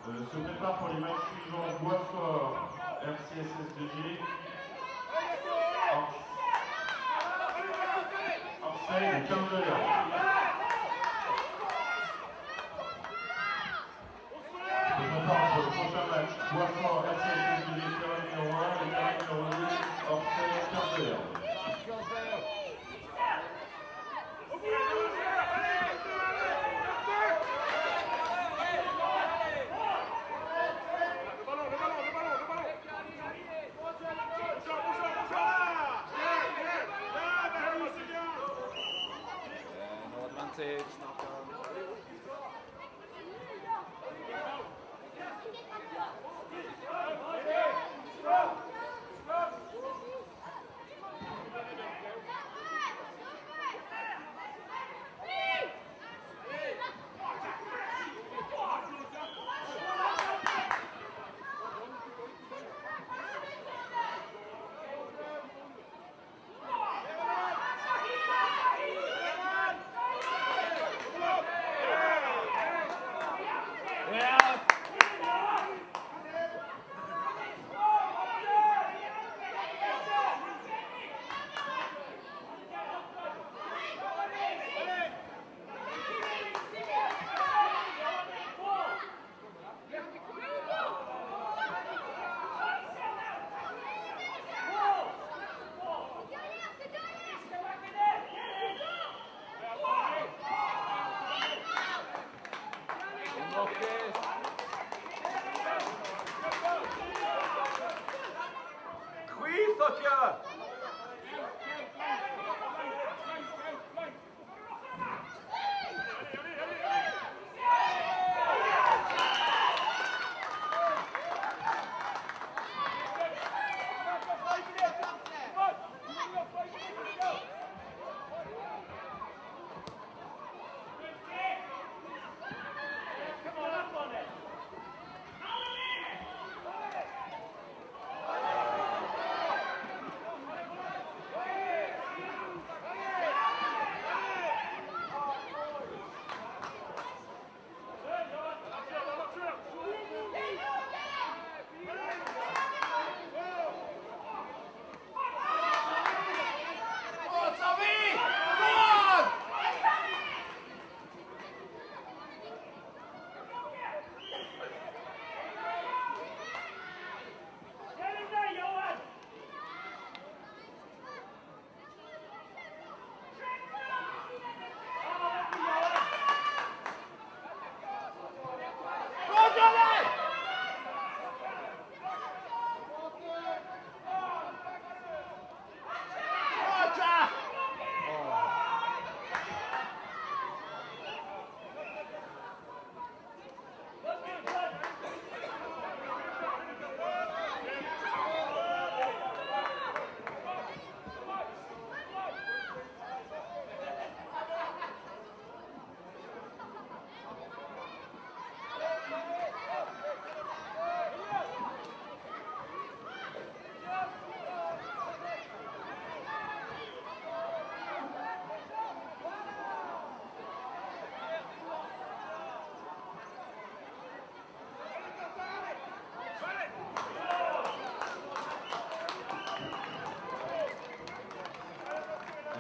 Se prépare pour les matchs suivants Boisfort, RCSS2G, Orsay et 15 de Se prépare pour le prochain match Boisfort, RCSS2G, terrain numéro 1 et terrain numéro 2, Orsay, 15 de Advantage, knock on.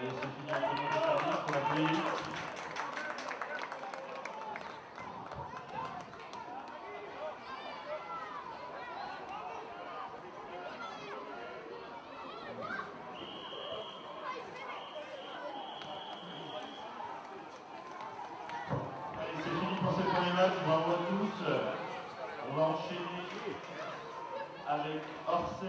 Et c'est fini un peu de service pour la police. Allez, c'est fini pour ce premier match. Bravo à tous. On va enchaîner avec Orsay.